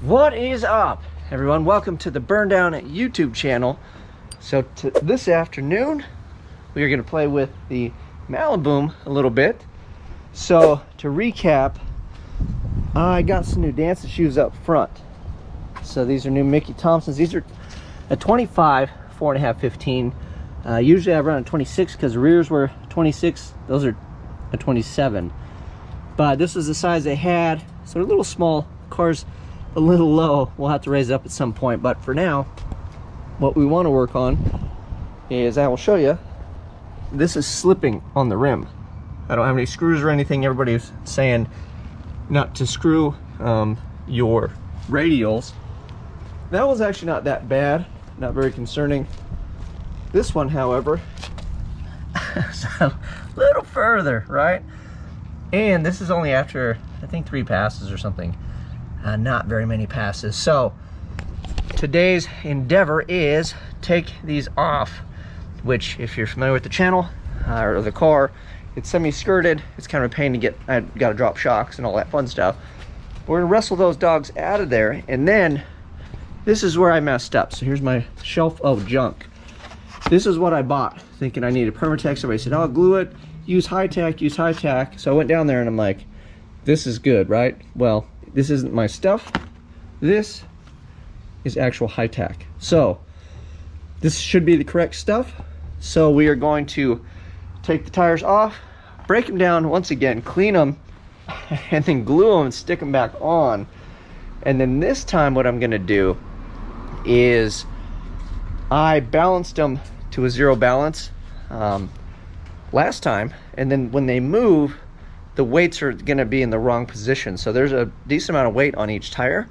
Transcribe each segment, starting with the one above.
What is up, everyone? Welcome to the Burndown YouTube channel. So this afternoon we are going to play with the Malibu a little bit. So to recap, I got some new dancing shoes up front. So these are new Mickey Thompsons. These are a 25, 4.5, 15. Usually I run a 26 because the rears were 26. Those are a 27. But this was the size they had. So they're a little small. Car's a little low. We'll have to raise it up at some point. But for now, what we want to work on is, I will show you, this is slipping on the rim. I don't have any screws or anything. Everybody's saying not to screw your radials. That was actually not that bad, not very concerning. This one, however, is a little further, right? And this is only after, I think, 3 passes or something. Not very many passes. So today's endeavor is take these off, which, if you're familiar with the channel or the car, it's semi-skirted. It's kind of a pain to get. I got to drop shocks and all that fun stuff. We're gonna wrestle those dogs out of there, and then this is where I messed up. So here's my shelf of junk. This is what I bought, thinking I needed Permatex. Everybody said, "Oh, glue it. Use high tack. Use high tack." So I went down there and I'm like, "This is good, right?" Well, this isn't my stuff. This is actual high tack. So this should be the correct stuff. So we are going to take the tires off, break them down once again, clean them, and then glue them and stick them back on. And then this time what I'm gonna do is, I balanced them to a 0 balance last time, and then when they move, the weights are going to be in the wrong position. So there's a decent amount of weight on each tire.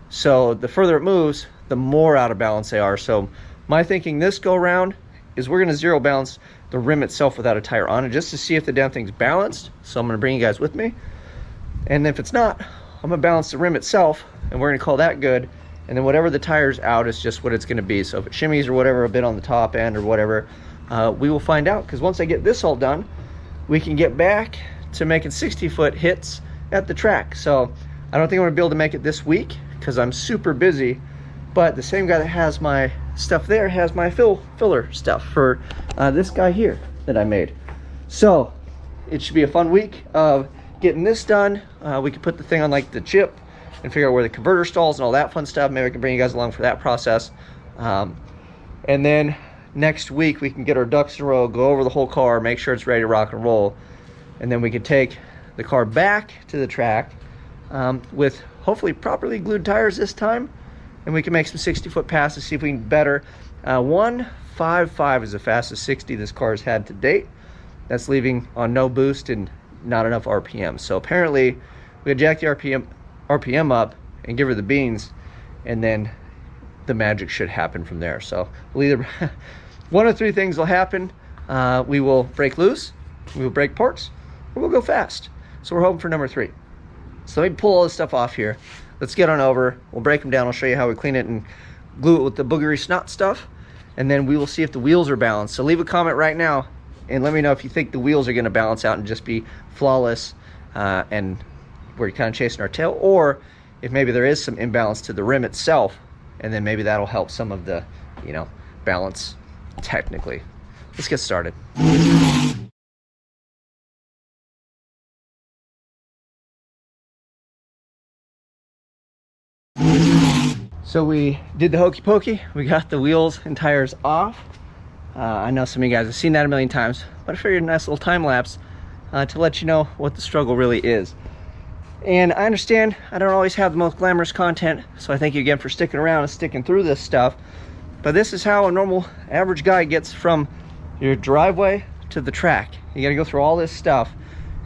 So the further it moves, the more out of balance they are. So my thinking this go around is we're going to 0 balance the rim itself without a tire on it, just to see if the damn thing's balanced. So I'm going to bring you guys with me. And if it's not, I'm going to balance the rim itself, and we're going to call that good. And then whatever the tire's out is just what it's going to be. So if it shimmies or whatever a bit on the top end or whatever, we will find out. Because once I get this all done, we can get back to making 60-foot hits at the track. So I don't think I'm gonna be able to make it this week because I'm super busy, but the same guy that has my stuff there has my filler stuff for this guy here that I made. So it should be a fun week of getting this done. We can put the thing on like the chip and figure out where the converter stalls and all that fun stuff. Maybe I can bring you guys along for that process. And then next week we can get our ducks in a row, go over the whole car, make sure it's ready to rock and roll. And then we can take the car back to the track with hopefully properly glued tires this time, and we can make some 60-foot passes, see if we can better. 155 is the fastest 60 this car has had to date. That's leaving on no boost and not enough RPM. So apparently we gotta jack the RPM up and give her the beans, and then the magic should happen from there. So we'll either one of 3 things will happen. We will break loose, we will break parts, or we'll go fast. So we're hoping for number 3. So let me pull all this stuff off here. Let's get on over. We'll break them down. I'll show you how we clean it and glue it with the boogery snot stuff. And then we will see if the wheels are balanced. So leave a comment right now and let me know if you think the wheels are going to balance out and just be flawless and we're kind of chasing our tail, or if maybe there is some imbalance to the rim itself, and then maybe that'll help some of the, balance technically. Let's get started. So we did the hokey pokey. We got the wheels and tires off. I know some of you guys have seen that a million times, but I figured a nice little time lapse to let you know what the struggle really is. And I understand I don't always have the most glamorous content, so I thank you again for sticking around and sticking through this stuff. But this is how a normal average guy gets from your driveway to the track. You gotta go through all this stuff.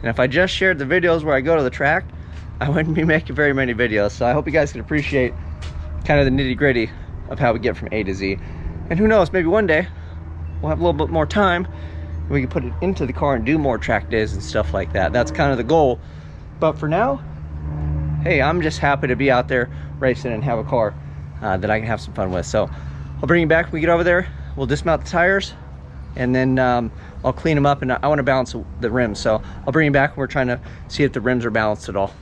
And if I just shared the videos where I go to the track, I wouldn't be making very many videos. So I hope you guys can appreciate kind of the nitty-gritty of how we get from A to Z. And who knows, maybe one day we'll have a little bit more time and we can put it into the car and do more track days and stuff like that. That's kind of the goal. But for now, hey, I'm just happy to be out there racing and have a car that I can have some fun with. So I'll bring you back when we get over there. We'll dismount the tires, and then I'll clean them up, and I want to balance the rims. So I'll bring you back when we're trying to see if the rims are balanced at all.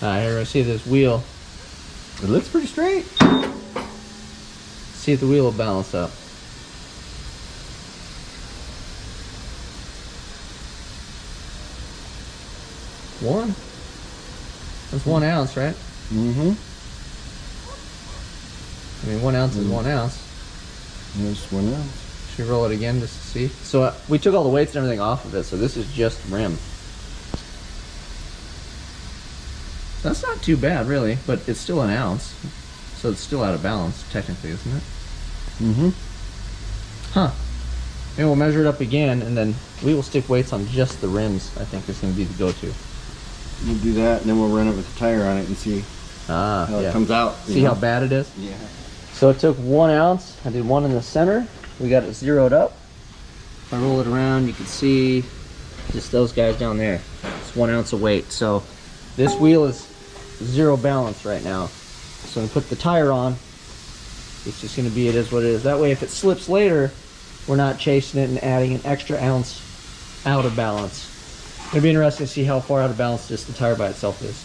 Alright, here I see this wheel. It looks pretty straight. See if the wheel will balance up. One. That's 1 ounce, right? Mm-hmm. I mean, 1 ounce is 1 ounce. There's 1 ounce. Should we roll it again just to see? So we took all the weights and everything off of it, so this is just rim. That's not too bad, really, but it's still 1 ounce. So it's still out of balance, technically, isn't it? Mm-hmm. Huh. Maybe we'll measure it up again, and then we will stick weights on just the rims, I think is going to be the go-to. We'll do that, and then we'll run it with the tire on it and see how it comes out. See how bad it is? Yeah. So it took 1 ounce. I did 1 in the center. We got it zeroed up. If I roll it around, you can see just those guys down there. It's 1 ounce of weight. So this wheel is 0 balance right now. So I'm gonna put the tire on. It's just gonna be, it is what it is. That way if it slips later, we're not chasing it and adding an extra ounce out of balance. It'll be interesting to see how far out of balance just the tire by itself is.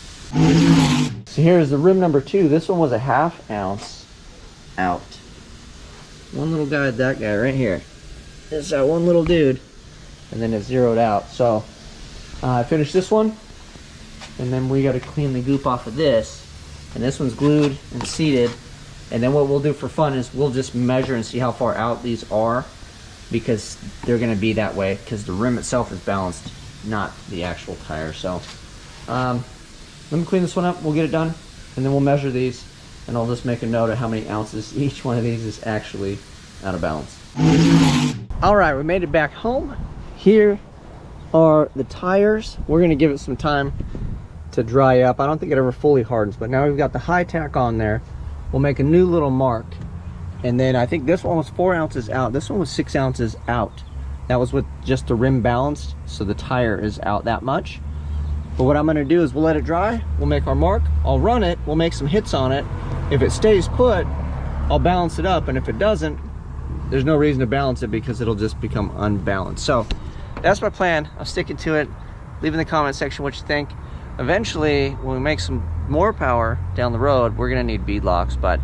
So here's the rim number 2. This one was a 1/2 ounce out. One little guy, that guy right here. It's that one little dude. And then it's zeroed out. So I finished this one. And then we got to clean the goop off of this. And this one's glued and seated. And then what we'll do for fun is we'll just measure and see how far out these are, because they're going to be that way because the rim itself is balanced, not the actual tire. So let me clean this one up, we'll get it done, and then we'll measure these, and I'll just make a note of how many ounces each one of these is actually out of balance. All right, we made it back home. Here are the tires. We're going to give it some time to dry up. I don't think it ever fully hardens, but now we've got the high tack on there. We'll make a new little mark, and then I think this one was 4 ounces out. This one was 6 ounces out. That was with just the rim balanced, so the tire is out that much. But what I'm going to do is we'll let it dry, we'll make our mark, I'll run it, we'll make some hits on it. If it stays put, I'll balance it up, and if it doesn't, there's no reason to balance it because it'll just become unbalanced. So that's my plan. I'm sticking to it. Leave in the comment section what you think. Eventually, when we make some more power down the road, we're going to need beadlocks, but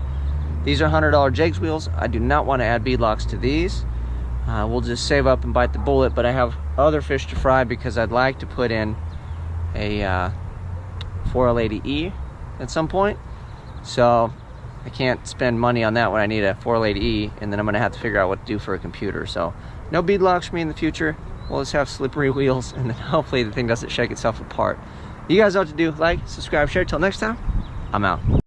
these are $100 Jegs wheels. I do not want to add beadlocks to these. We'll just save up and bite the bullet, but I have other fish to fry because I'd like to put in a 4L80E at some point. So I can't spend money on that when I need a 4L80E, and then I'm going to have to figure out what to do for a computer. So no beadlocks for me in the future. We'll just have slippery wheels, and then hopefully the thing doesn't shake itself apart. You guys know what to do. Like, subscribe, share. Till next time, I'm out.